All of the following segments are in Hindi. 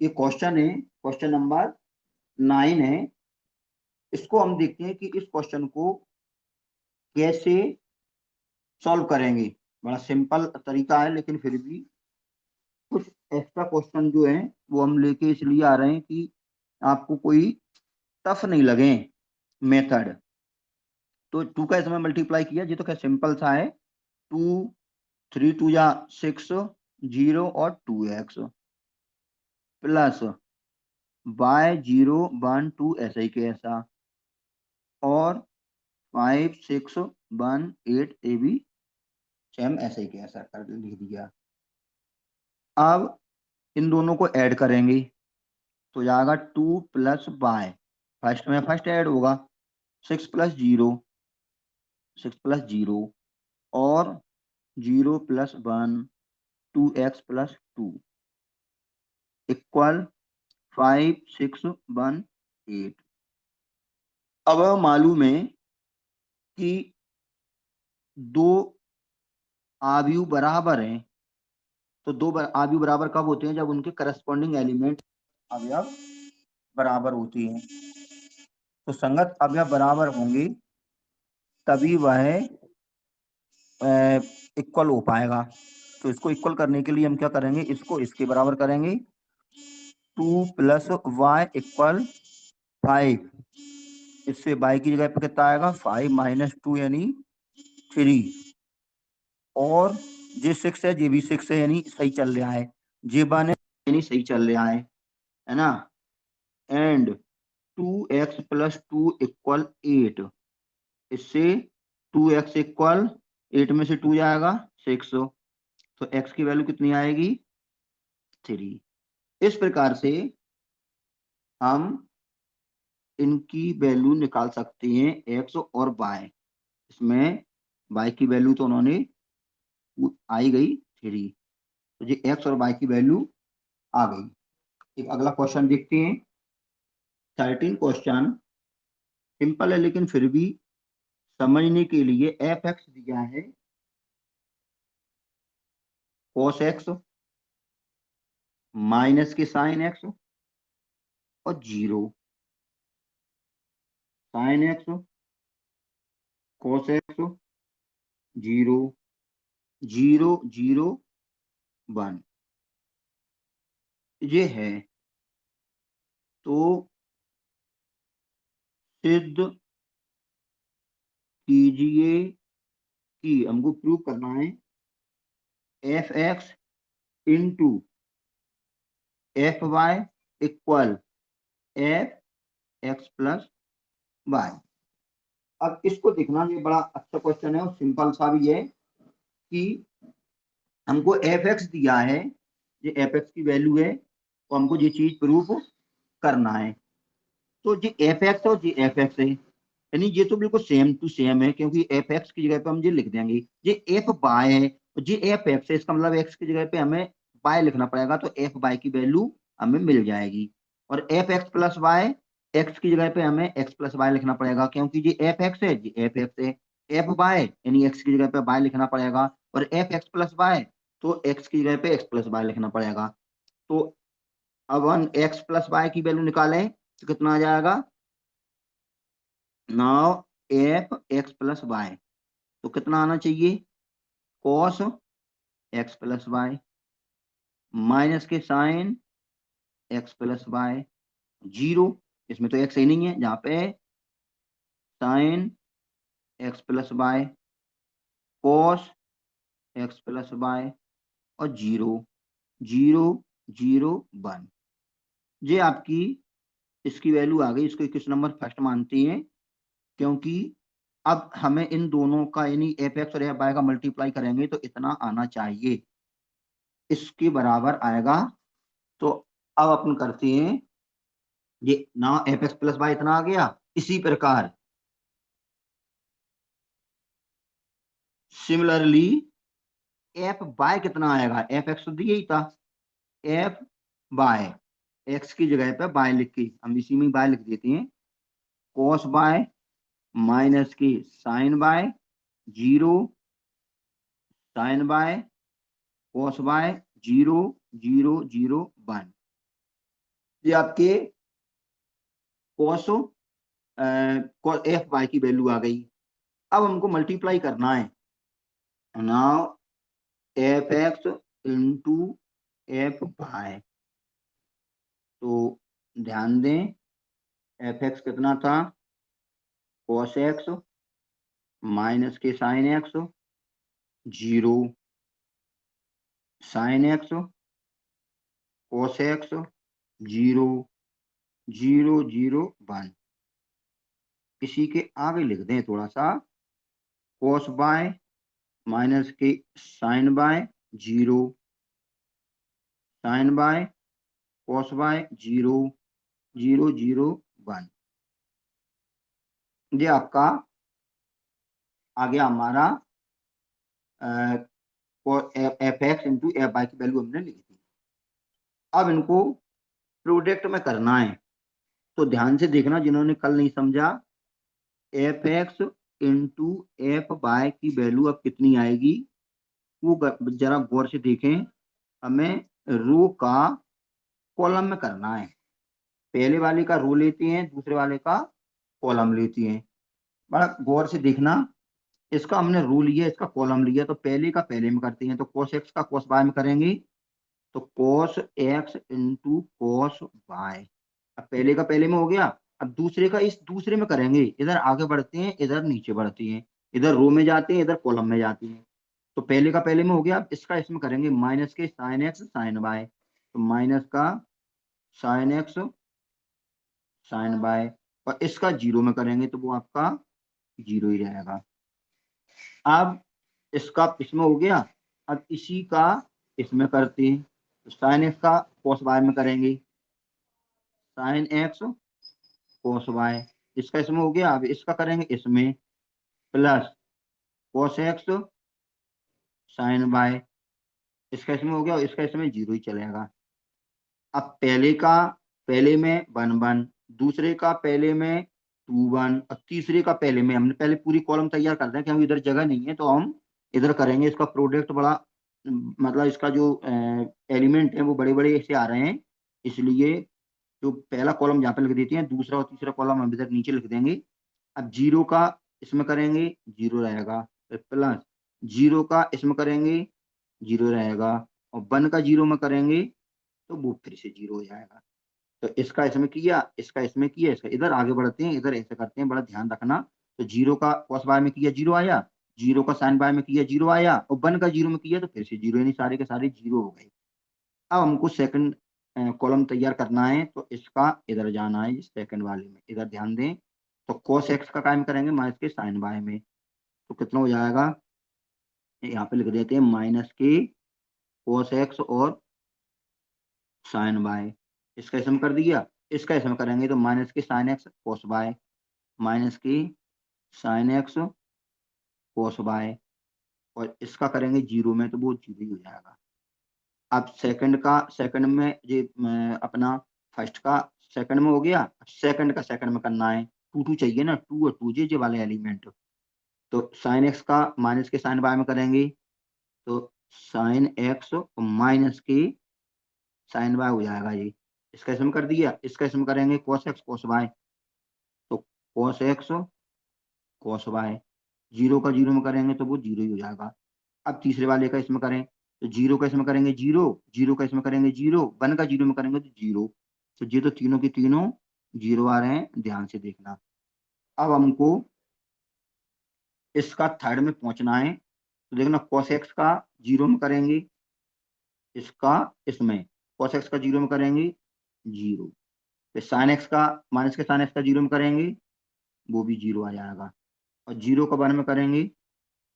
ये क्वेश्चन है, क्वेश्चन नंबर 9 है। इसको हम देखते हैं कि इस क्वेश्चन को कैसे सॉल्व करेंगे। बड़ा सिंपल तरीका है, लेकिन फिर भी कुछ एक्स्ट्रा क्वेश्चन जो है वो हम लेके इसलिए आ रहे हैं कि आपको कोई टफ नहीं लगे मेथड। तो 2 का इसमें मल्टीप्लाई किया, ये तो क्या सिंपल सा है। 2 3 2 या 6, 0 और 2x प्लस y 0 1 2 ऐसा ही के ऐसा, और 5 6 1 8 ए भी सेम ऐसा ही के ऐसा कर लिख दिया। अब इन दोनों को ऐड करेंगे तो जाएगा 2 प्लस वाई, फर्स्ट में फर्स्ट ऐड होगा, 6 प्लस 0 6 प्लस 0, और 0 प्लस 1 2x प्लस 2 इक्वल 5 6 1 8। अब मालूम है कि दो आव्यूह बराबर हैं, तो दो आव्यूह बराबर कब होते हैं? जब उनके करस्पॉन्डिंग एलिमेंट अवयव बराबर होती हैं। तो संगत अवयव बराबर होंगे तभी वह इक्वल हो पाएगा। तो इसको इक्वल करने के लिए हम क्या करेंगे, इसको इसके बराबर करेंगे। 2 प्लस वाई इक्वल 5, इससे y की जगह पे कितना आएगा 5 माइनस 2 यानी 3, और जे 6 है, जे भी 6 है यानी सही चल रहा है, जे 1 है यानी सही चल रहा है ना। एंड 2x प्लस 2 इक्वल 8, इससे 2x इक्वल 8 में से 2 जाएगा 6, तो x की वैल्यू कितनी आएगी 3। इस प्रकार से हम इनकी वैल्यू निकाल सकते हैं x और y। इसमें y की वैल्यू तो उन्होंने आई गई 3, तो ये x और y की वैल्यू आ गई। एक अगला क्वेश्चन देखते हैं। 13 क्वेश्चन सिंपल है, लेकिन फिर भी समझने के लिए एफ एक्स दिया है cos x माइनस के साइन एक्स और 0, साइन एक्स cos x 0 0 0 1 ये है। तो सिद्ध कीजिए कि हमको प्रूव करना है f x into f y equal f x plus y. अब इसको देखना, ये बड़ा अच्छा क्वेश्चन है और सिंपल सा भी है कि हमको एफ एक्स दिया है, ये एफ एक्स की वैल्यू है, तो हमको ये चीज प्रूफ करना है। तो ये एफ एक्स और ये एफ एक्स है, यानी ये तो बिल्कुल सेम टू सेम है, क्योंकि एफ एक्स की जगह पे हम ये लिख देंगे। ये एफ बाय है और ये एफ एक्स है, इसका मतलब एक्स की जगह पे हमें बाय लिखना पड़ेगा, तो एफ बाय की वैल्यू हमें मिल जाएगी। और f x plus y, x की जगह पे हमें एक्स प्लस वाई लिखना पड़ेगा, क्योंकि ये एफ एक्स है, ये एफ एक्स है। एफ बाय यानी एक्स की जगह पे बाय लिखना पड़ेगा, और एफ एक्स प्लस वाई तो एक्स की जगह पे एक्स प्लस वाई लिखना पड़ेगा। तो अब हम एक्स प्लस वाई की वैल्यू निकालें तो कितना आ जाएगा, now f x plus y, तो कितना आना चाहिए cos x plus y minus के साइन एक्स प्लस वाई 0, इसमें तो एक्स ही नहीं है, जहां पे sine x plus y cos x plus y और 0 0 0 1, ये आपकी इसकी वैल्यू आ गई। इसको 21 नंबर फर्स्ट मानती है, क्योंकि अब हमें इन दोनों का यानी एफ एक्स और एफ वाई का मल्टीप्लाई करेंगे तो इतना आना चाहिए, इसके बराबर आएगा। तो अब अपन करते हैं, ये ना एफ एक्स प्लस वाई इतना आ गया। इसी प्रकार सिमिलरली एफ वाई कितना आएगा, एफ एक्स तो दिया ही था, एफ वाई एक्स की जगह पे वाई लिख के हम इसी में वाई लिख देते हैं, कॉस वाई माइनस की sine y 0 sine y cos y 0 0 0 1। ये आपके cos एफ वाई की वैल्यू आ गई। अब हमको मल्टीप्लाई करना है। Now f x into f y. तो ध्यान दें, एफ एक्स कितना था, cos एक्स माइनस के sine x, zero, sine x cos x, zero, zero zero one. इसी के आगे लिख दें थोड़ा सा, cos बाय माइनस के sine y, zero, sine y cos y, zero, zero zero one. ये आपका आ गया हमारा f x into f y की वैल्यू हमने लिखी थी। अब इनको प्रोडक्ट में करना है, तो ध्यान से देखना जिन्होंने कल नहीं समझा। F x into f y की वैल्यू अब कितनी आएगी वो जरा गौर से देखें। हमें रो का कॉलम में करना है। पहले वाले का रो लेते हैं, दूसरे वाले का कॉलम लेते हैं। बड़ा गौर से देखना, इसका हमने रो लिया, इसका कॉलम लिया, तो पहले का पहले में करते हैं। तो cos एक्स का cos वाई में करेंगे, तो cos x into cos y. अब पहले का पहले में हो गया। अब दूसरे का इस दूसरे में करेंगे, इधर आगे बढ़ते हैं, इधर नीचे बढ़ते हैं, इधर रो में जाते हैं, इधर कॉलम में जाते हैं। तो पहले का पहले में हो गया। अब इसका इसमें करेंगे, माइनस के साइन एक्स साइन वाई, तो माइनस का साइन एक्स साइन बाय, और इसका जीरो में करेंगे तो वो आपका जीरो ही रहेगा। अब इसका इसमें हो गया। अब इसी का इसमें करते हैं, तो साइन एक्स का cos वाई में करेंगे, साइन एक्स cos वाई। इसका इसमें हो गया। अब इसका करेंगे इसमें, plus cos x sine y. इसका इसमें हो गया और इसका इसमें जीरो ही चलेगा। अब पहले का पहले में वन वन, दूसरे का पहले में टू वन, और तीसरे का पहले में, हमने पहले पूरी कॉलम तैयार कर दें क्योंकि इधर जगह नहीं है, तो हम इधर करेंगे। इसका प्रोडक्ट बड़ा, मतलब इसका जो एलिमेंट है वो बड़े बड़े ऐसे आ रहे हैं, इसलिए जो पहला कॉलम जहाँ पे लिख देते हैं, दूसरा और तीसरा कॉलम हम इधर नीचे लिख देंगे। अब जीरो का इसमें करेंगे, जीरो रहेगा, प्लस जीरो का इसमें करेंगे, जीरो रहेगा, और वन का जीरो में करेंगे तो वो फिर से जीरो हो जाएगा। तो इसका इसमें किया, इसका इसमें किया, इसका इधर आगे बढ़ते हैं, इधर ऐसे करते हैं, बड़ा ध्यान रखना। तो जीरो का cos बाय में किया, जीरो आया, जीरो का साइन बाय में किया, जीरो आया, और वन का जीरो में किया तो फिर से जीरो, यानी सारे के सारे जीरो हो गए। अब हमको सेकंड कॉलम तैयार करना है, तो इसका इधर जाना है, सेकंड वाले में, इधर ध्यान दें। तो cos एक्स का काम करेंगे माइनस के साइन बाय में, तो कितना हो जाएगा, यहाँ पे लिख देते हैं माइनस के cos एक्स और साइन बाय। इसका इसम कर दिया, इसका इसम करेंगे तो माइनस के sine x cos y, minus की साइन एक्स cos बाय, और इसका करेंगे जीरो में तो वो जीरो ही हो जाएगा। अब सेकंड का सेकंड में ये अपना फर्स्ट का सेकंड में हो गया, सेकंड का सेकंड में करना है। टू टू चाहिए ना, टू और टू जे वाले एलिमेंट। तो साइन एक्स का माइनस के साइन बाय में करेंगे, तो साइन एक्स माइनस के साइन बाय हो जाएगा ये। इसका इसमें कर दिया, इसका इसमें करेंगे cos एक्स cos बाय, तो cos x cos y, zero का जीरो में करेंगे तो वो जीरो ही हो जाएगा। अब तीसरे वाले का इसमें करें, तो जीरो का इसमें करेंगे जीरो, जीरो का इसमें करेंगे जीरो, वन का जीरो में करेंगे तो जीरो। तो ये तो तीनों की तीनों जीरो आ रहे हैं, ध्यान से देखना। अब हमको इसका थर्ड में पहुंचना है, तो देखना cos एक्स का जीरो में करेंगे, इसका इसमें cos एक्स का जीरो में करेंगे, जीरो। फिर साइन एक्स का माइनस के साइन एक्स का जीरो में करेंगे, वो भी जीरो आ जाएगा, और जीरो का वन में करेंगे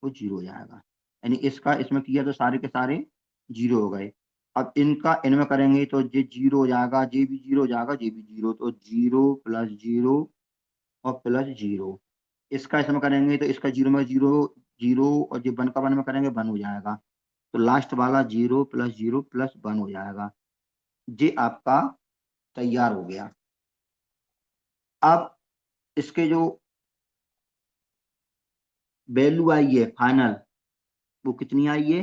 वो जीरो हो जाएगा। यानी इसका इसमें किया तो सारे के सारे जीरो हो गए। अब इनका इनमें करेंगे तो ये जीरो हो जाएगा, ये भी जीरो हो जाएगा, ये भी जीरो, तो जीरो प्लस जीरो और प्लस जीरो। इसका इसमें करेंगे तो इसका जीरो में जीरो, जीरो, और ये वन का वन में करेंगे वन हो जाएगा। तो लास्ट वाला जीरो प्लस वन हो जाएगा। ये आपका तैयार हो गया। अब इसके जो वैल्यू आई है फाइनल, वो कितनी आई है,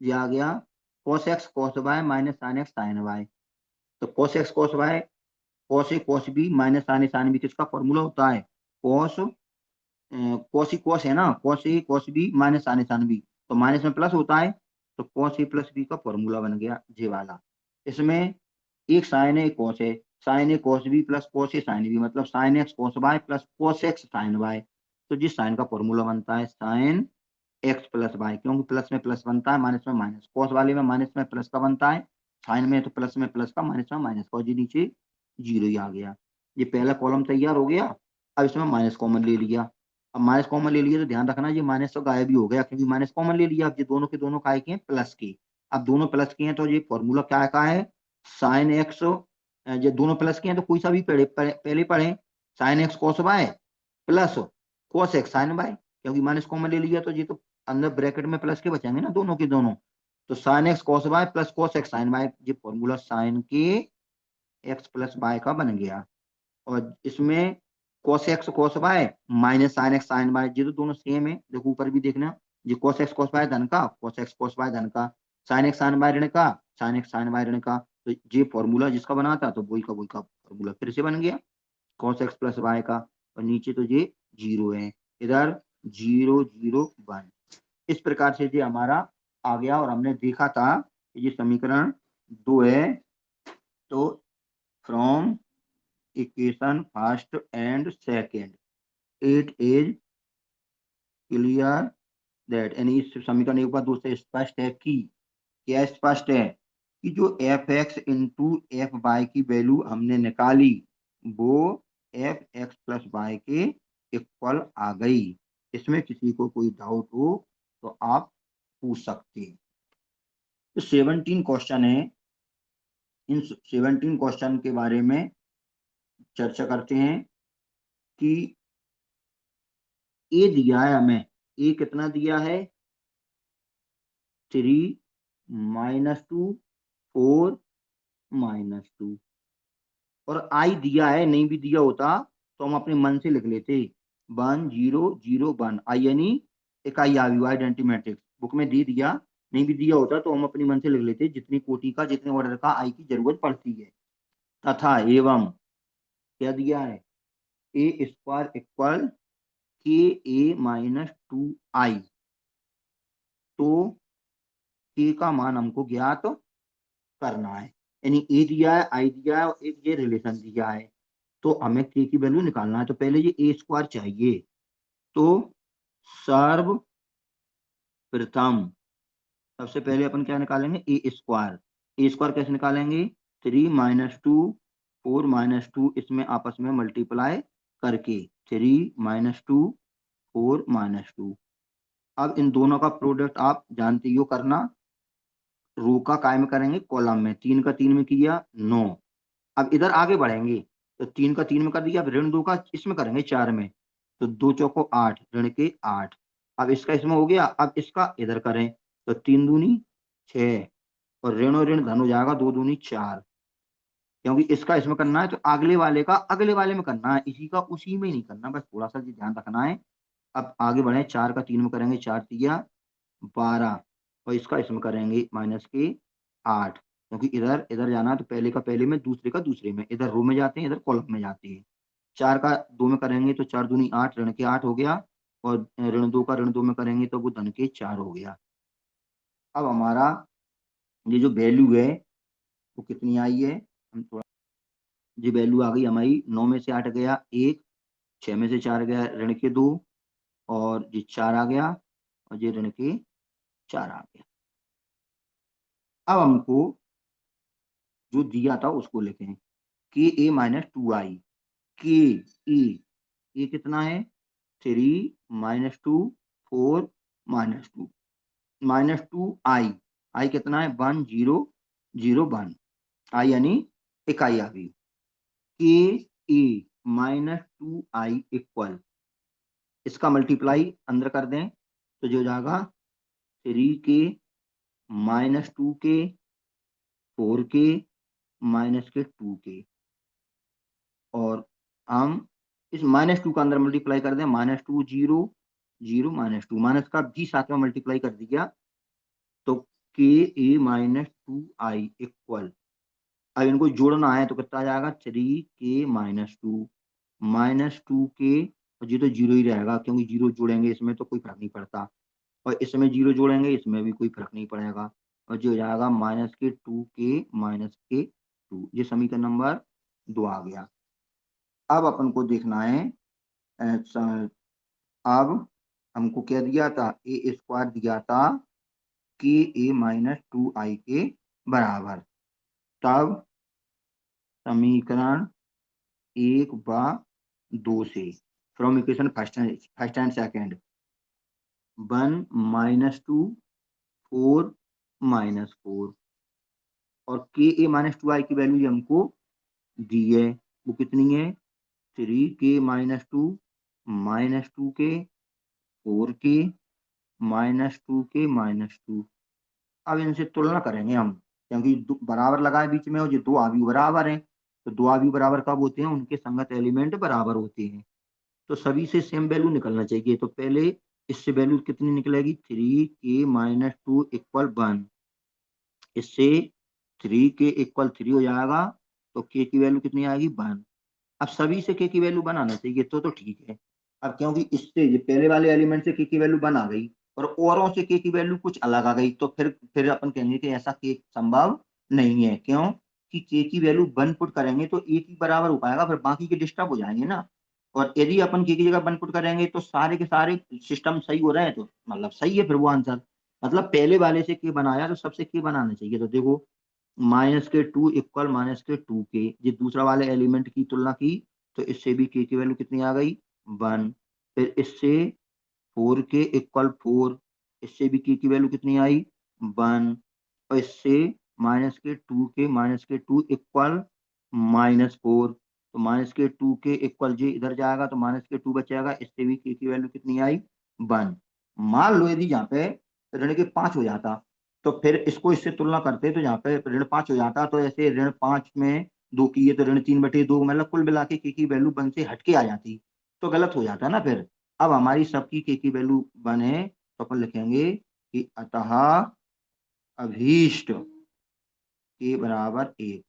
ये आ गया cos x cos y minus sine x sine y. तो cos x cos y cos a cos b minus sin a sin b किसका फॉर्मूला होता है? cos cos ही cos है ना, cos a cos b minus sin a sin b, तो माइनस में प्लस होता है, तो cos a प्लस b का फॉर्मूला बन गया जे वाला। इसमें एक sin a एक cos है, sin a cos b plus cos a sin b, मतलब sin x cos y plus cos x sin y। तो जिस साइन का फॉर्मूला बनता है sin x प्लस वाई, क्योंकि प्लस में प्लस बनता है माइनस में माइनस, कॉस वाले में माइनस में प्लस का बनता है, साइन में तो प्लस में प्लस का माइनस में माइनस का, और जी नीचे जीरो ही आ गया। ये पहला कॉलम तैयार हो गया। अब इसमें माइनस कॉमन ले लिया, अब माइनस कॉमन ले लिया तो ध्यान रखना ये माइनस तो गायब ही हो गया, क्योंकि माइनस कॉमन ले लिया। अब ये दोनों के दोनों काय के हैं प्लस के, अब दोनों प्लस के हैं तो ये फॉर्मूला क्या का है? साइन एक्स, ये दोनों प्लस के हैं तो कोई सा भी पहले पढ़े, sine x cos y plus cos x sine y, क्योंकि माइनस कॉमन ले लिया तो ये तो अंदर ब्रैकेट में प्लस के बचेंगे ना दोनों के दोनों, तो sine x cos y plus cos x sine y, ये फॉर्मूला साइन के एक्स प्लस वाई का बन गया। और इसमें cos x cos y minus sine x sine y, ये तो दोनों सेम है, देखो ऊपर भी देखना, ये cos एक्स cos वाई धन का, cos एक्स cos वाई धन का, साइन एक्स साइन वाई ऋण का, साइन एक्स साइन वाई ऋण का, तो ये फॉर्मूला जिसका बना था तो वही का फॉर्मूला फिर से बन गया cos एक्स प्लस वाई का, और नीचे तो ये जीरो है, इधर 0 0 1। इस प्रकार से ये हमारा आ गया, और हमने देखा था कि ये समीकरण 2 है। तो from equation first and second it is clear that, यानी इस समीकरण एक बार दूसरे स्पष्ट है कि, क्या स्पष्ट है कि जो f x into f y की वैल्यू हमने निकाली वो एफ एक्स प्लस वाई के इक्वल आ गई। इसमें किसी को कोई डाउट हो तो आप पूछ सकते हैं। तो 17 क्वेश्चन है, इन 17 क्वेश्चन के बारे में चर्चा करते हैं कि ए दिया है हमें, ए कितना दिया है? 3 -2 4 -2, और आई दिया है, नहीं भी दिया होता तो हम अपने मन से लिख लेते 1 0 0 1 आई, यानी इकाई आ गई आइडेंटिटी मैट्रिक्स, बुक में दे दिया, नहीं भी दिया होता तो हम अपने मन से लिख लेते जितनी कोटि का जितने ऑर्डर का आई की जरूरत पड़ती है। तथा एवं क्या दिया है? ए स्क्वायर इक्वल के ए -2 आई, तो के का मान हमको ज्ञात करना है, यानी ए दिया है आई दिया है और एक ये रिलेशन दिया है, तो हमें के की वैल्यू निकालना है। तो पहले ये ए स्क्वायर चाहिए, तो सर्वप्रथम सबसे पहले अपन क्या निकालेंगे? ए स्क्वायर। ए स्क्वायर कैसे निकालेंगे? 3 -2 4 -2, इसमें आपस में मल्टीप्लाई करके 3 -2 4 -2। अब इन दोनों का प्रोडक्ट आप जानते ही हो करना, रो का काय में करेंगे? कॉलम में। 3 का 3 में किया 9। अब इधर आगे बढ़ेंगे तो 3 का 3 में कर दिया, अब ऋण 2 का इसमें करेंगे 4 में, तो 2 चौको 8 ऋण के 8। अब इसका इसमें हो गया, अब इसका इधर करें तो 3 दूनी 6, और ऋण धन हो जाएगा 2 दूनी 4, क्योंकि इसका इसमें करना है तो अगले वाले का अगले वाले में करना है, इसी का उसी में नहीं करना, बस थोड़ा सा ध्यान रखना है। अब आगे बढ़े, 4 का 3 में करेंगे 4 तिया 12, और इसका इसमें करेंगे माइनस के 8, क्योंकि इधर इधर जाना है तो पहले का पहले में दूसरे का दूसरे में, इधर रो में जाते हैं इधर कॉलम में जाते हैं। 4 का 2 में करेंगे तो 4 दूनी 8 ऋण के 8 हो गया, और ऋण 2 का ऋण 2 में करेंगे तो वो धन के 4 हो गया। अब हमारा ये जो वैल्यू है वो कितनी आई है? हम थोड़ा, ये वैल्यू आ गई हमारी 9 में से 8 गया 1, 6 में से 4 गया ऋण के 2, और ये 4 आ गया, और ये ऋण के 4 आ गया। अब हमको जो दिया था उसको लिखें, के ए -2 आई, के ए कितना है? 3 -2 4 -2 -2 आई कितना है? 1 0 0 1 आई, यानी इकाई आ गई। के ए -2 आई इक्वल, इसका मल्टीप्लाई अंदर कर दें तो जो हो जाएगा 3 के -2 के 4 के माइनस के 2 के, और हम इस -2 का अंदर मल्टीप्लाई कर दें, -2 0 0 -2, माइनस का भी साथ में मल्टीप्लाई कर दिया, तो के ए -2 आई इक्वल अब इनको जोड़ना है तो कितना आ जाएगा 3k -2 के, और ये तो जीरो ही रहेगा क्योंकि जीरो जोड़ेंगे इसमें तो कोई फर्क नहीं पड़ता, और इसमें जीरो जोड़ेंगे इसमें भी कोई फर्क नहीं पड़ेगा, और जो हो जाएगा -2k ये समीकरण नंबर 2 आ गया। अब अपन को देखना है अब हमको क्या दिया था, ए स्क्वायर दिया था के -2i के बराबर। तब समीकरण 1 व 2 से from equation first and second 1 -2 4 -4, और के की वैल्यू हमको दी है, वो कितनी है 3k -2 के 4k -2 अब इनसे तुलना करेंगे हम, क्योंकि बराबर लगा है बीच में और ये दो आव्यूह बराबर हैं, तो दो आव्यूह बराबर कब होते हैं, उनके संगत एलिमेंट बराबर होते हैं, तो सभी से सेम वैल्यू निकलना चाहिए। तो पहले इससे वैल्यू कितनी निकलेगी 3k -2 = 1, इससे 3k = 3 हो जाएगा, तो k की वैल्यू कितनी आएगी 1। अब सभी से k की वैल्यू 1 आना चाहिए तो ठीक है। अब क्योंकि इससे ये पहले वाले एलिमेंट से k की वैल्यू 1 आ गई और औरों से k की वैल्यू कुछ अलग आ गई, तो फिर अपन कहेंगे कि ऐसा k संभव नहीं है, क्यों कि k की वैल्यू 1 पुट करेंगे तो एक ही बराबर हो पाएगा, फिर बाकी के डिस्टर्ब हो जाएंगे ना। और यदि अपन k की जगह 1 पुट करेंगे तो सारे के सारे सिस्टम सही हो रहे हैं, तो मतलब सही है फिर वो आंसर, मतलब पहले वाले से k बनाया तो सबसे k बनाना चाहिए। तो देखो -2 = -2k, ये दूसरा वाले एलिमेंट की तुलना की तो इससे भी k की वैल्यू कितनी आ गई 1, फिर इससे 4k = 4, इससे भी k की वैल्यू कितनी आई 1, और इससे -2k -2 = -4, तो -2k = इधर जाएगा तो -2 बचेगा, इससे भी k की वैल्यू कितनी आई 1। मान लो यदि यहाँ पे ऋण के 5 हो जाता तो फिर इसको इससे तुलना करते तो यहाँ पे ऋण 5 हो जाता, तो ऐसे ऋण 5 में 2 की है तो ऋण 3/2, मतलब कुल मिला के k की वैल्यू 1 से हटके आ जाती, तो गलत हो जाता ना फिर। अब हमारी सबकी k की वैल्यू 1 है तो अपन लिखेंगे कि अतः अभीष्ट k = 1,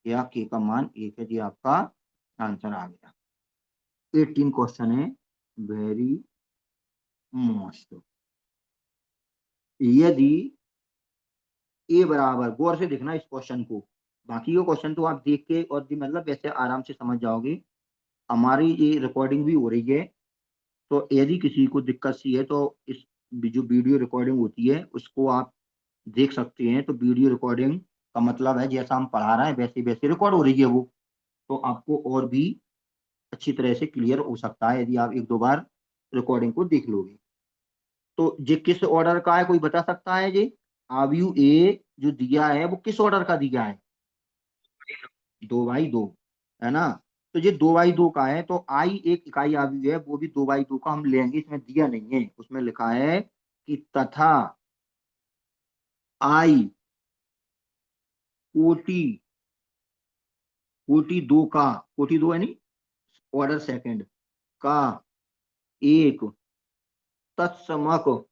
या k का मान 1 है, जी आपका आंसर आ गया। 18 क्वेश्चन है वेरी मोस्ट। यदि ए बराबर, गौर से देखना इस क्वेश्चन को, बाकी के क्वेश्चन तो आप देख के और भी मतलब वैसे आराम से समझ जाओगे, हमारी ये रिकॉर्डिंग भी हो रही है, तो यदि किसी को दिक्कत सी है तो इस जो वीडियो रिकॉर्डिंग होती है उसको आप देख सकते हैं, तो वीडियो रिकॉर्डिंग का मतलब है जैसा हम पढ़ा रहे हैं वैसे वैसे रिकॉर्ड हो रही है वो, तो आपको और भी अच्छी तरह से क्लियर हो सकता है यदि आप एक दो बार रिकॉर्डिंग को देख लोगे। तो ये किस ऑर्डर का है, कोई बता सकता है जी? आव्यूह ए जो दिया है वो किस ऑर्डर का दिया है, 2/2, है ना। तो ये 2/2 का है, तो आई एक इकाई आव्यूह है, वो भी 2/2 का हम लेंगे, इसमें दिया नहीं है, उसमें लिखा है कि तथा आई कोटि कोटि 2 का, कोटि 2 यानी ऑर्डर सेकंड का एक तत्समक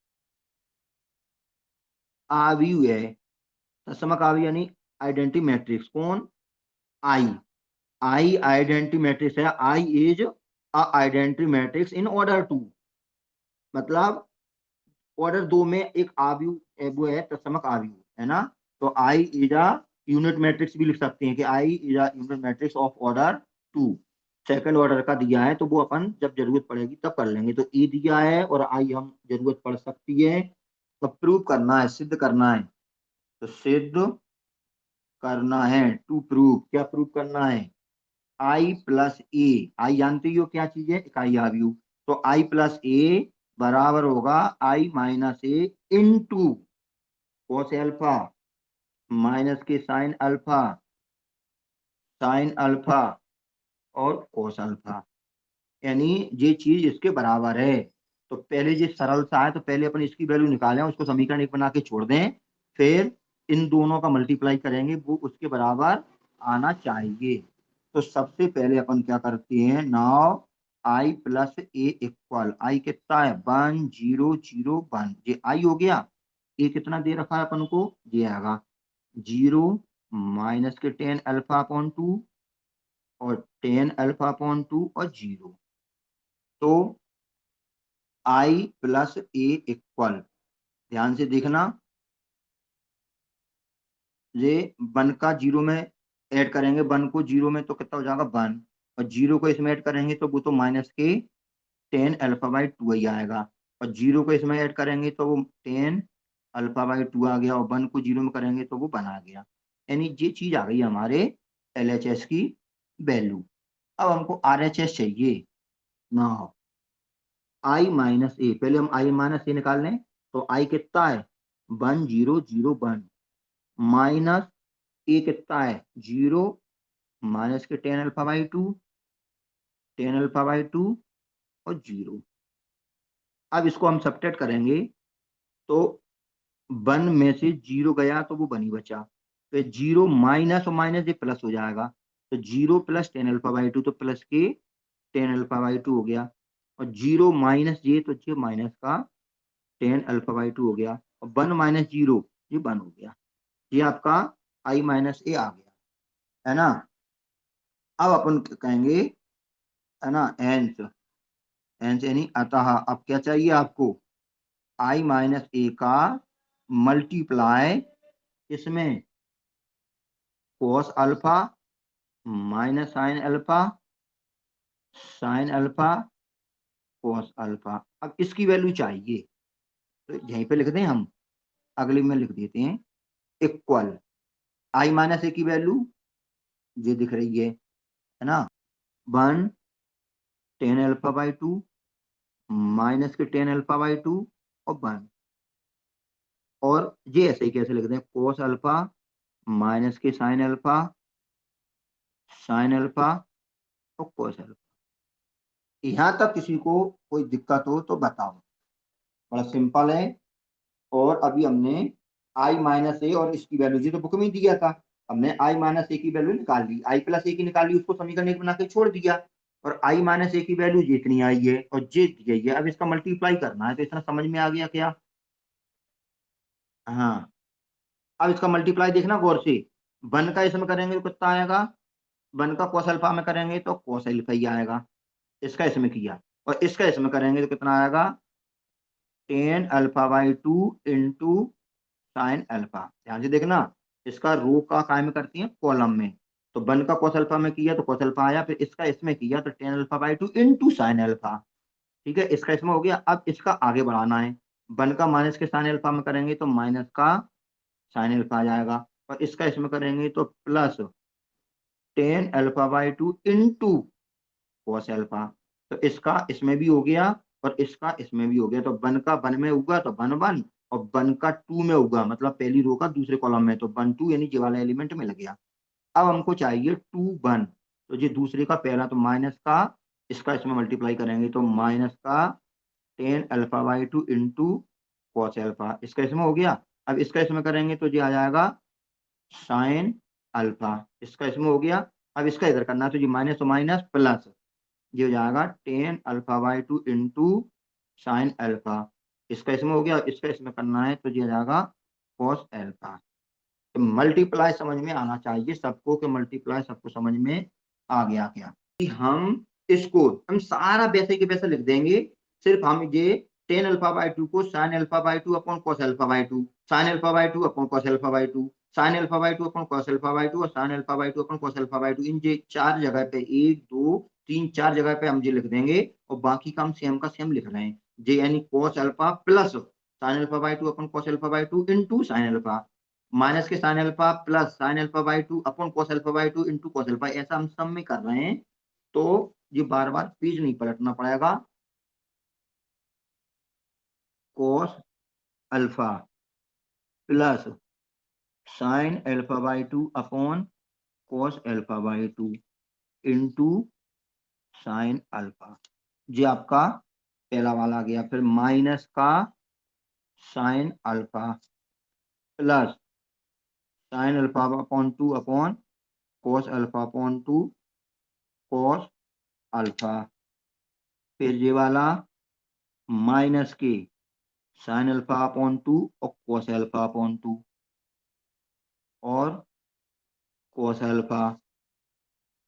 आव्यूह है। तत्समक आव्यूह यानी आइडेंटिटी मैट्रिक्स, कौन आई, आई आइडेंटिटी मैट्रिक्स है, I is a identity matrix in order 2, मतलब ऑर्डर 2 में एक आव्यूह वो है तत्समक आव्यूह, है ना। तो I is a unit matrix भी लिख सकते हैं कि I is a unit matrix of order 2, second order का दिया है, तो वो अपन जब जरूरत पड़ेगी तब कर लेंगे। तो ए दिया है और आई हम जरूरत पड़ सकती है, तो प्रूव करना है, सिद्ध करना है, तो सिद्ध करना है, टू प्रूव, क्या प्रूव करना है, आई प्लस ए, आई जानते ही हो क्या चीज है, इकाई आव्यूह, तो आई प्लस ए बराबर होगा आई माइनस ए इंटू कॉस अल्फा माइनस के साइन अल्फा और कॉस अल्फा, यानी ये चीज इसके बराबर है। तो पहले ये सरल सा है, तो पहले अपन इसकी वैल्यू निकालें, उसको समीकरण एक बना के छोड़ दें, फिर इन दोनों का मल्टीप्लाई करेंगे, वो उसके बराबर आना चाहिए। तो सबसे पहले अपन क्या करते हैं, now I plus A equal, I कितना है 1 0 0 1, ये आई हो गया, ए कितना दे रखा है अपन को, ये आएगा 0 माइनस के टेन अल्फा अपॉन 2 और टेन अल्फा अपॉन 2 और 0। तो आई प्लस ए इक्वल, ध्यान से देखना, ये 1 का 0 में ऐड करेंगे, 1 को 0 में तो कितना हो जाएगा 1, और 0 को इसमें ऐड करेंगे तो वो तो माइनस के टेन अल्फा बाई 2 ही आएगा, और 0 को इसमें ऐड करेंगे तो वो टेन अल्फा बाई 2 आ गया, और 1 को 0 में करेंगे तो वो 1 आ गया। यानी ये चीज आ गई हमारे LHS की वैल्यू। अब हमको RHS चाहिए ना, आई माइनस ए, पहले हम आई माइनस ए निकाल लें। तो आई कितना है 1 0 0 1, माइनस ए कितना है 0, माइनस के tan alpha by 2, tan alpha by 2 और 0। अब इसको हम सब्ट्रैक्ट करेंगे तो 1 में से 0 गया तो वो 1 ही बचा, तो 0 माइनस और माइनस ये प्लस हो जाएगा, तो 0 प्लस टेन अल्फा बाई 2, तो प्लस के टेन अल्फा बाई 2 हो गया, और 0 माइनस ये तो ये माइनस का टेन अल्फा बाई 2 हो गया, और 1 माइनस 0 ये 1 हो गया। ये आपका आई माइनस ए आ गया, है ना। अब अपन कहेंगे, है ना, एंस, एंस यानी अतः, अब क्या चाहिए आपको, आई माइनस ए का मल्टीप्लाई इसमें cos alpha minus sine alpha, sine alpha cos alpha. अब इसकी वैल्यू चाहिए, तो यहीं पे लिख दें हम, अगले में लिख देते हैं इक्वल, आई माइनस ए की वैल्यू ये दिख रही है ना, 1 टेन अल्फा बाई 2, माइनस के टेन अल्फा बाई 2 और 1, और ये ऐसे ही कैसे लिख दें, कोस अल्फा माइनस के साइन अल्फा, साइन अल्फा और कोस अल्फा। यहाँ तक किसी को कोई दिक्कत हो तो बताओ, बड़ा सिंपल है। और अभी हमने आई माइनस ए और इसकी वैल्यू जी तो बुक में ही दिया था, हमने आई माइनस ए की वैल्यू निकाल ली, आई प्लस ए की निकाल ली, उसको समीकरण एक बना के छोड़ दिया, और आई माइनस ए की वैल्यू जितनी आई है और जे दी गई है, अब इसका मल्टीप्लाई करना है, तो इतना समझ में आ गया क्या। हाँ, अब इसका मल्टीप्लाई देखना गौर से, 1 का इसमें करेंगे तो कितना आएगा, 1 का कोस अल्फा में करेंगे तो कोस अल्फा ही आएगा, इसका इसमें किया, और इसका इसमें करेंगे तो कितना आएगा, tan alpha by 2 into sine alpha. ध्यान से देखना, इसका रो का कायम करती है कॉलम में, तो 1 का कोस अल्फा में किया तो कोस अल्फा आया, फिर इसका इसमें किया तो tan alpha by 2 into sine alpha. ठीक है, इसका इसमें हो गया, अब इसका आगे बढ़ाना है, 1 का माइनस के साइन अल्फा में करेंगे तो माइनस का साइन अल्फा आ जाएगा, और इसका इसमें करेंगे तो plus tan alpha by 2 into cos alpha. तो इसका इसमें भी हो गया और इसका इसमें भी हो गया, तो 1 का 1 में होगा तो 1 1, और 1 का 2 में होगा, मतलब पहली रो का दूसरे कॉलम में, तो 1 2 यानी ये वाला एलिमेंट मिल गया। अब हमको चाहिए 2 1, तो ये दूसरे का पहला, तो माइनस का, इसका इसमें मल्टीप्लाई करेंगे तो माइनस का tan alpha by 2 into cos alpha, इसका इसमें हो गया। अब इसका इसमें करेंगे तो ये आ जाएगा साइन अल्फा, इसका इसमें हो गया। अब इसका इधर करना है तो ये माइनस तो माइनस प्लस, ये हो जाएगा tan alpha by 2 into sine alpha, इसका इसमें हो गया, इसका इसमें करना है तो ये हो जाएगा कॉस अल्फा। तो मल्टीप्लाई समझ में आना चाहिए सबको, कि मल्टीप्लाई सबको समझ में आ गया क्या, कि हम इसको हम सारा वैसे के वैसे लिख देंगे, सिर्फ हम ये टेन अल्फा बाई 2 को sign alpha by 2 upon cos alpha by 2, sine alpha by 2 upon cos alpha by 2, sine alpha by 2 upon cos alpha by 2, और sign alpha by 2 upon cos alpha by 2, इन ये चार जगह पे, 1 2 3 4 जगह पे हम ये लिख देंगे, और बाकी का हम सेम का सेम लिख रहे हैं, जे यानी cos alpha plus sine alpha by 2 upon cos alpha by 2 into sine alpha, minus के sine alpha plus sine alpha by 2 upon cos alpha by 2 into cos alpha, ऐसा हम सब में कर रहे हैं, तो ये बार बार पेज नहीं पलटना पड़ेगा। Cos alpha plus sine alpha by 2 upon cos alpha by 2 into sine alpha, ये आपका पहला वाला आ गया। फिर माइनस का sign alpha plus sine alpha upon 2 upon cos alpha upon 2 cos alpha, फिर ये वाला माइनस के साइन अल्फा अपॉन 2 और कॉस अल्फा अपॉन 2, और कोस अल्फा,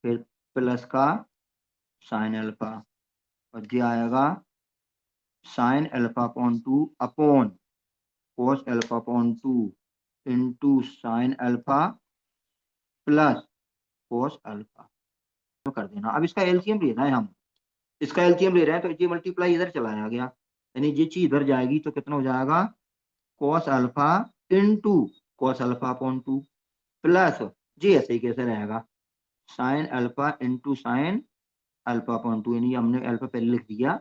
फिर प्लस का साइन अल्फा, और ये आएगा sign alpha upon 2 upon cos alpha upon 2 into sine alpha plus cos alpha. तो कर देना। अब इसका एलसीएम ले रहे हैं हम, इसका एलसीएम ले रहे हैं, तो ये मल्टीप्लाई इधर चलाया गया, यानी ये चीज इधर जाएगी तो कितना हो जाएगा cos alpha into cos alpha upon 2 plus जी ऐसे ही कैसे रहेगा sine alpha into sine alpha upon 2, यानी हमने अल्फा पहले लिख दिया,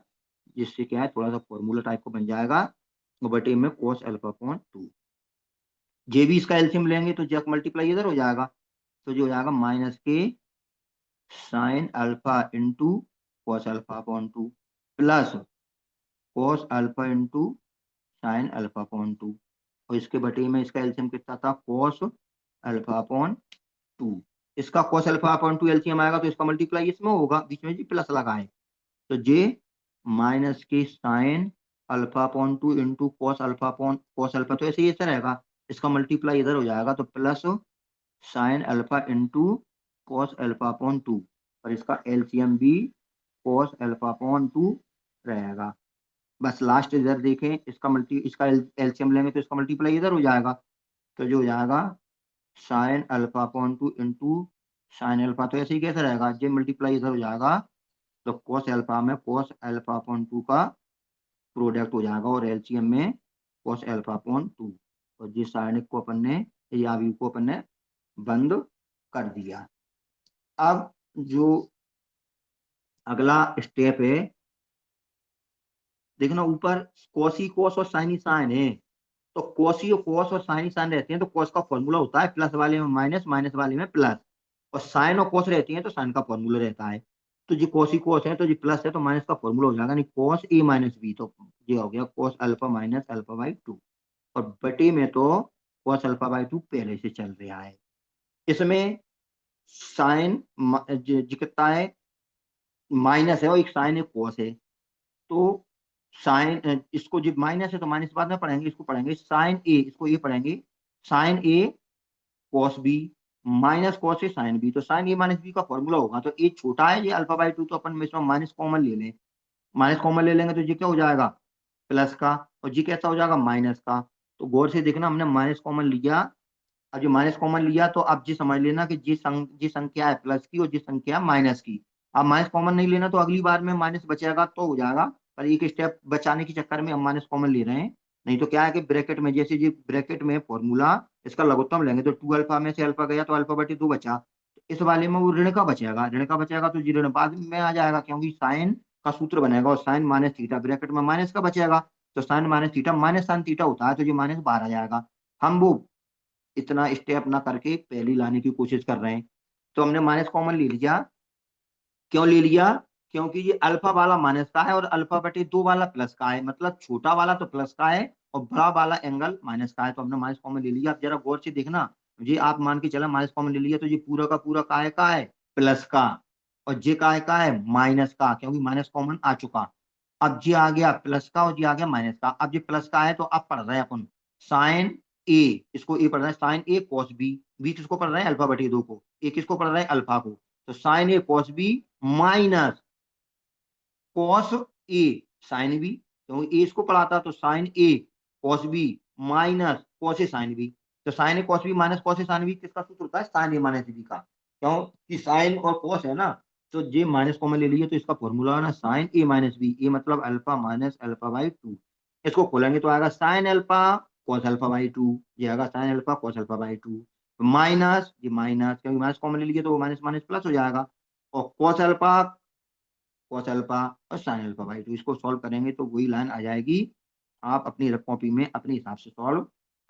जिससे क्या है थोड़ा सा फॉर्मूला टाइप को बन जाएगा, बटे में कॉस अल्फा अपॉन 2। जे भी इसका एलसीएम लेंगे तो जब मल्टीप्लाई इधर हो जाएगा, तो जो हो जाएगा माइनस के sine alpha into cos alpha upon 2 plus cos alpha into sine alpha upon 2, और इसके बटे में इसका एलसीएम कितना था कॉस अल्फा अपॉन 2। इसका कॉस अल्फा अपॉन 2 एलसीएम आएगा तो इसका मल्टीप्लाई इसमें होगा, बीच में जी प्लस लगाए, तो जे माइनस के sine alpha upon 2 into cos alpha upon cos alpha, तो ऐसे ही ऐसा रहेगा, इसका मल्टीप्लाई इधर हो जाएगा तो plus sine alpha into cos alpha upon 2, और इसका एलसीएम भी कॉस अल्फा अपॉन 2 रहेगा। बस लास्ट इधर देखें, इसका एलसीएम लेंगे तो इसका मल्टीप्लाई इधर हो जाएगा, तो जो हो जाएगा sign alpha upon 2 into sine alpha, तो ऐसे ही कैसे रहेगा जे मल्टीप्लाई इधर हो जाएगा, तो कॉस अल्फा में कॉस अल्फा अपॉन 2 का प्रोडक्ट हो जाएगा, और एलसीएम में कॉस अल्फा अपॉन 2, और जिस साइन को अपन ने या व्यू को अपन ने बंद कर दिया। अब जो अगला स्टेप है, देखना ऊपर कोसी कोस और साइनी साइन है, तो कोसी और कोस और साइनी साइन रहते हैं तो कोस का फॉर्मूला होता है प्लस वाले में माइनस, माइनस वाले में प्लस, और साइन और कोस रहती हैं तो साइन का फॉर्मूला रहता है, तो जी कोसी कोस है तो जी प्लस है तो माइनस का फॉर्मूला हो जाएगा, नहीं कोस ए माइनस बी, तो ये हो गया cos alpha minus alpha by 2, और बटे में तो कोस अल्फा बाई 2 पहले से चल रहा है। इसमें साइन कितना है माइनस है, और एक साइन एक कोस है, तो साइन इसको जब माइनस है तो माइनस बाद में पढ़ेंगे, इसको पढ़ेंगे साइन ए, इसको ये पढ़ेंगे sign A cos B minus cos A sine B, तो साइन ए माइनस बी का फॉर्मूला होगा, तो ए छोटा है ये अल्फा बाई 2, तो अपन इसमें माइनस कॉमन ले लें, माइनस कॉमन ले लेंगे तो ये क्या हो जाएगा प्लस का, और जी कैसा हो जाएगा माइनस का, तो गौर से देखना हमने माइनस कॉमन लिया, अब जो माइनस कॉमन लिया तो अब जी समझ लेना कि जी संख्या है प्लस की और जी संख्या है माइनस की, अब माइनस कॉमन नहीं लेना तो अगली बार में माइनस बचेगा तो हो जाएगा, पर एक स्टेप बचाने के चक्कर में हम माइनस कॉमन ले रहे हैं, नहीं तो क्या है कि ब्रैकेट में जैसे जी ब्रैकेट में फॉर्मूला इसका लघुत्तम लेंगे तो 2 अल्फा में से अल्फा गया तो अल्फा बटे 2 बचा, तो इस वाले में वो ऋण का बचेगा, ऋण का बचेगा तो जी ऋण बाद में आ जाएगा, क्योंकि साइन का सूत्र बनेगा और साइन माइनस थीटा ब्रैकेट में माइनस का बचेगा, तो sine minus theta minus sine theta होता है, तो ये माइनस बाहर आ जाएगा। हम वो इतना स्टेप ना करके पहली लाने की कोशिश कर रहे हैं, तो हमने माइनस कॉमन ले लिया, क्यों ले लिया क्योंकि ये अल्फा वाला माइनस का है और अल्फा बटे 2 वाला प्लस का है, मतलब छोटा वाला तो प्लस का है और बड़ा वाला एंगल माइनस का है, तो हमने माइनस कॉमन ले लिया। अब जरा गौर से देखना, ये आप मान के चला माइनस कॉमन ले लिया तो ये पूरा का पूरा का है प्लस का, और ये का है माइनस का, क्योंकि माइनस कॉमन आ चुका। अब ये आ गया प्लस का और ये आ गया माइनस का, अब ये प्लस का है तो अब पढ़ रहे हैं अपन साइन ए, इसको ए पढ़ रहे हैं साइन ए कॉस बी, बी किसको पढ़ रहे हैं अल्फा बटे 2 को, ए किसको पढ़ रहे हैं अल्फा को, तो sign A cos B minus cos A sine B, तो ए इसको पढ़ाता तो sign A cos B minus cos A sine B, तो sign A cos B minus cos A sine B किसका सूत्र होता है साइन ए माइनस बी का, क्यों कि साइन और कॉस है ना, तो जे माइनस कॉमन ले लिए तो इसका फॉर्मूला है ना साइन ए माइनस बी, ए मतलब अल्फा माइनस अल्फा बाई 2, इसको खोलेंगे तो आएगा sine alpha cos alpha by 2, ये आएगा sine alpha cos alpha by 2 minus ये माइनस, क्योंकि माइनस कॉमन ले लिए तो वो माइनस माइनस प्लस हो जाएगा, और कॉस अल्फा और साइन अल्फा बाई 2, इसको सॉल्व करेंगे तो वही लाइन आ जाएगी, आप अपनी रफ कॉपी में अपने हिसाब से सॉल्व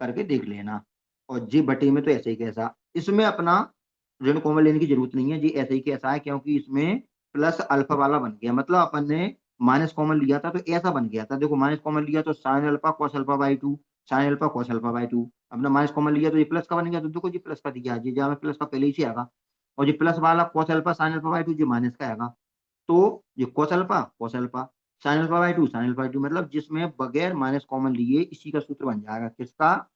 करके देख लेना। और जी बटे में तो ऐसे ही कैसा, इसमें अपना ऋण कॉमन लेने की जरूरत नहीं है, जी ऐसे ही कैसा है क्योंकि इसमें प्लस अल्फा वाला बन गया, मतलब अपन ने माइनस कॉमन लिया था तो ऐसा बन गया था, देखो माइनस कॉमन लिया तो sine alpha cos alpha by 2, sine alpha cos alpha by 2, अपना माइनस कॉमन लिया तो ये प्लस का बन गया, तो देखो जी प्लस का दिया जी जहाँ प्लस का पहले ही से आएगा, और ये प्लस वाला cos alpha sine alpha by 2 जी माइनस का आएगा, तो ये cos alpha sine alpha by 2 sine alpha by 2, मतलब जिसमें बगैर माइनस कॉमन लिए इसी का सूत्र बन जाएगा किसका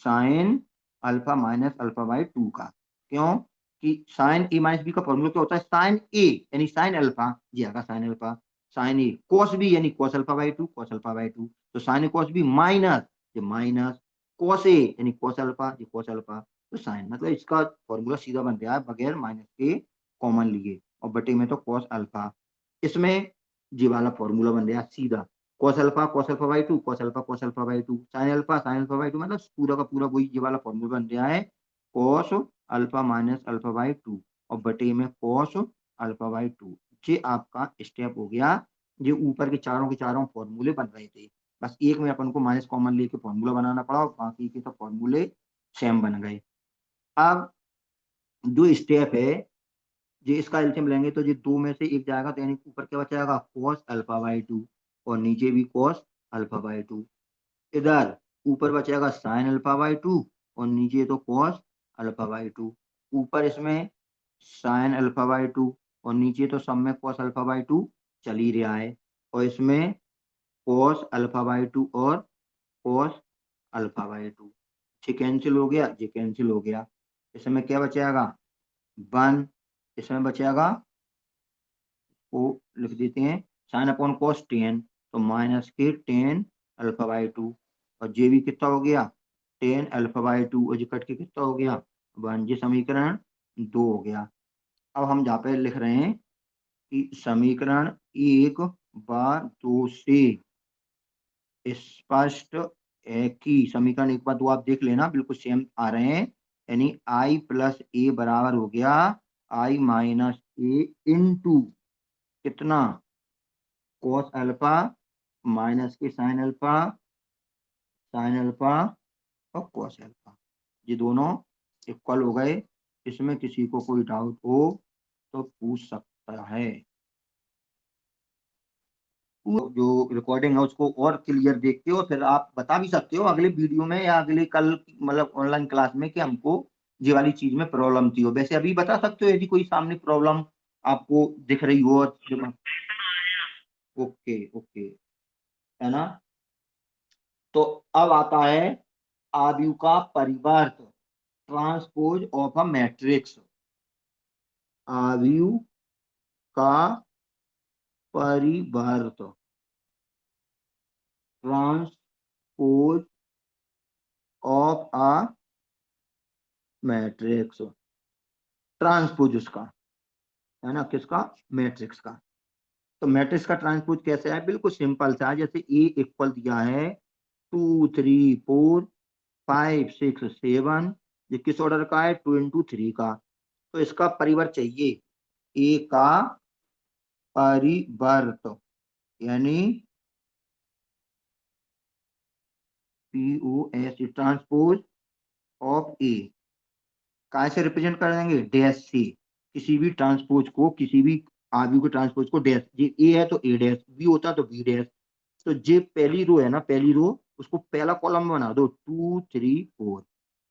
sign alpha minus alpha by 2 का, क्यों कि साइन ए माइनस बी का फॉर्मूला क्या होता है, साइन ए यानी साइन अल्फा, जी आएगा साइन अल्फा, साइन ए कॉस बी यानी cos alpha by two, cos alpha by two, तो साइन ए कॉस बी माइनस, ये माइनस कॉस ए यानी कॉस अल्फा, ये कॉस अल्फा, तो साइन, मतलब इसका फॉर्मूला सीधा बन गया है बगैर माइनस के कॉमन लिए, और बटे में तो कॉस अल्फा, इसमें जी वाला फॉर्मूला बन गया सीधा, cos alpha by two, cos alpha by two, sign alpha by two, मतलब पूरा का पूरा वही ये वाला फॉर्मूला बन गया है, cos alpha minus alpha by two, और बटे में कॉस अल्फा बाई टू, ये आपका स्टेप हो गया। ये ऊपर के चारों फॉर्मूले बन रहे थे, बस एक में अपन को माइनस कॉमन लेके फॉर्मूला बनाना पड़ा, और बाकी के तो फॉर्मूले सेम बन गए। अब जो स्टेप है, ये इसका एलसीएम लेंगे तो ये दो में से एक जाएगा, तो यानी ऊपर क्या बचेगा, कॉस अल्फा बाई टू, और नीचे भी कॉस अल्फा बाई टू, इधर ऊपर बचेगा साइन अल्फा बाई टू, और नीचे तो कॉस अल्फा बाई टू, ऊपर इसमें साइन अल्फा बाई टू, और नीचे तो सब में कॉस अल्फा बाई टू चल ही रहा है, और इसमें कॉस अल्फा बाई टू और कॉस अल्फा बाई टू, ये कैंसिल हो गया, ये कैंसिल हो गया, इसमें क्या बचेगा, वन, इसमें बचेगा, को लिख देते हैं साइन अपॉन कॉस टेन, तो माइनस के टेन अल्फा बाई टू, और जे भी कितना हो गया, टेन अल्फा बाई टू, और जे कट के कितना हो गया, वन, ये समीकरण दो हो गया। अब हम जहाँ पे लिख रहे हैं कि समीकरण एक व दो से स्पष्ट है कि, समीकरण एक बार दो आप देख लेना बिल्कुल सेम आ रहे हैं, यानी आई प्लस ए बराबर हो गया आई माइनस ए इंटू कितना, कॉस अल्फा माइनस के साइन अल्फा और कॉस अल्फा, ये दोनों इक्वल हो गए। इसमें किसी को कोई डाउट हो तो पूछ सकता है, जो रिकॉर्डिंग है उसको और क्लियर देखते हो, फिर आप बता भी सकते हो अगले वीडियो में या अगले कल मतलब ऑनलाइन क्लास में कि हमको ये वाली चीज में प्रॉब्लम थी, हो वैसे अभी बता सकते हो यदि कोई सामने प्रॉब्लम आपको दिख रही हो, ओके ओके, है ना। तो अब आता है आव्यूह का परिवर्त, ट्रांसपोज ऑफ अ मैट्रिक्स, आव्यूह का परिवर्त, transpose of a matrix, transpose उसका, है ना, किसका, मैट्रिक्स का। तो मैट्रिक्स का ट्रांसपोज कैसे है, बिल्कुल सिंपल सा है, जैसे ए इक्वल दिया है 2 3 4 5 6 7, ये किस ऑर्डर का है, 2 into 3 का, तो इसका परिवर्त चाहिए, ए का परिवर्त, यानी POS ट्रांसपोज ऑफ ए, कैसे रिप्रेजेंट कर देंगे, डैश से, किसी भी ट्रांसपोज को, किसी भी आव्यूह के ट्रांसपोज को डैश, ये ए है तो ए डैश, बी होता तो बी डैश, तो ये पहली रो है ना, पहली रो उसको पहला कॉलम में बना दो, 2 3 4,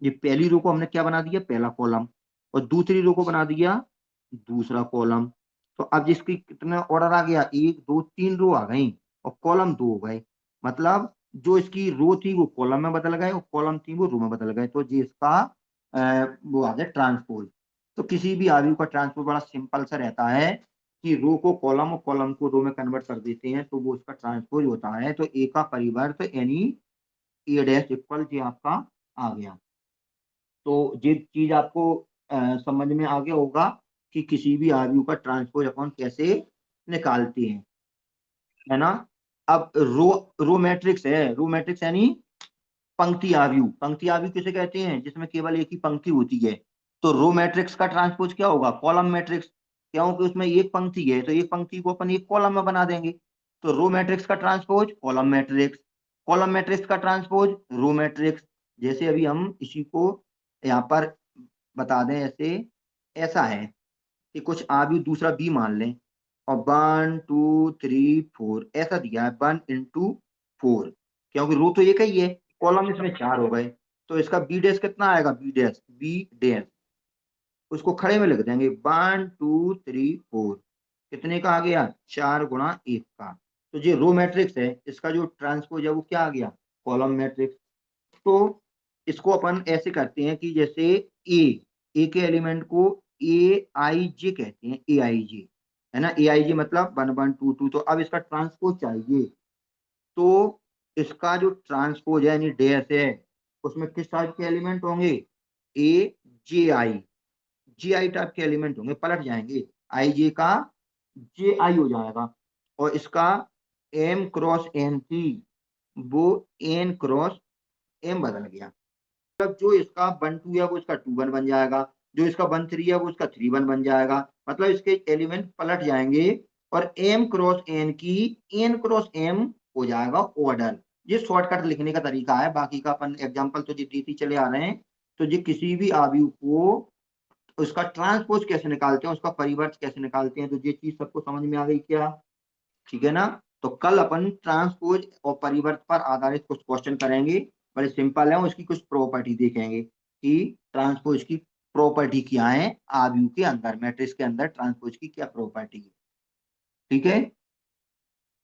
ये पहली रो को हमने क्या बना दिया, पहला कॉलम, और दूसरी रो को बना दिया दूसरा कॉलम, तो अब जिसकी कितना ऑर्डर आ गया, 1 2 3 रो आ गई, और कॉलम दो हो गए, मतलब जो इसकी रो थी वो कॉलम में बदल गए, और कॉलम थी वो रो में बदल गए, तो ये इसका वो आ गया ट्रांसपोज। तो किसी भी आव्यूह का ट्रांसपोज बड़ा सिंपल सा रहता है कि रो को कॉलम और कॉलम को रो में कन्वर्ट कर देते हैं, तो वो उसका ट्रांसपोज होता है, तो ए का परिवर्त यानी ए डैश इक्वल ये आपका आ गया। तो ये चीज आपको समझ में आ गया होगा कि किसी भी आव्यूह का ट्रांसपोज अपन कैसे निकालते हैं, है ना। अब रो मैट्रिक्स है, रो मैट्रिक्स यानी पंक्ति आव्यूह, पंक्ति आव्यूह किसे कहते हैं, जिसमें केवल एक ही पंक्ति होती है, तो रो मैट्रिक्स का ट्रांसपोज क्या होगा, कॉलम मैट्रिक्स, क्योंकि उसमें एक पंक्ति है तो एक पंक्ति को अपन एक कॉलम में बना देंगे, तो रो मैट्रिक्स का transpose column matrix, column matrix का ट्रांसपोज रो मैट्रिक्स। जैसे अभी हम इसी को यहाँ पर बता दें, ऐसे ऐसा है कि कुछ आव्यूह दूसरा बी मान लें, और 1 2 3 4 ऐसा दिया है, 1 into 4, क्योंकि रो तो एक ही है, कॉलम इसमें चार हो गए, तो इसका बी डैश कितना आएगा, बी डैश उसको खड़े में लिख देंगे, 1 2 3 4, कितने का आ गया, 4 गुणा 1 का, तो ये रो मैट्रिक्स है, इसका जो ट्रांसपोज है वो क्या आ गया, कॉलम मैट्रिक्स। तो इसको अपन ऐसे करते हैं कि जैसे ए ए के एलिमेंट को ए आई जे कहते हैं, ए आई जे, है ना। ए आई जे मतलब 1 1 2 2। तो अब इसका ट्रांसपोज चाहिए, तो इसका जो ट्रांसपोज है यानी डैश है, उसमें किस टाइप के एलिमेंट होंगे, ए जे आई, जे आई टाइप के एलिमेंट होंगे, पलट जाएंगे, आई जे का जे आई हो जाएगा। और इसका एम क्रॉस एन थी, वो एन क्रॉस एम बदल गया। मतलब जो इसका 1 2 है वो इसका 2 1 बन जाएगा, जो इसका 1 3 है वो इसका 3 1 बन जाएगा। मतलब इसके एलिमेंट पलट जाएंगे और एम क्रॉस एन की एन क्रॉस एम हो जाएगा ऑर्डर। ये शॉर्टकट लिखने का तरीका है, बाकी का अपन एग्जांपल तो देती चले आ रहे हैं। तो ये किसी भी आव्यूह को उसका ट्रांसपोज कैसे निकालते हैं, उसका परिवर्त कैसे निकालते हैं, तो ये चीज सबको समझ में आ गई क्या, ठीक है ना। तो कल अपन ट्रांसपोज और परिवर्त पर आधारित कुछ क्वेश्चन करेंगे, बड़े सिंपल है, उसकी कुछ प्रॉपर्टी देखेंगे कि ट्रांसपोज की प्रॉपर्टी क्या है, आव्यूह के अंदर, मैट्रिक्स के अंदर ट्रांसपोज की क्या प्रॉपर्टी है, ठीक है।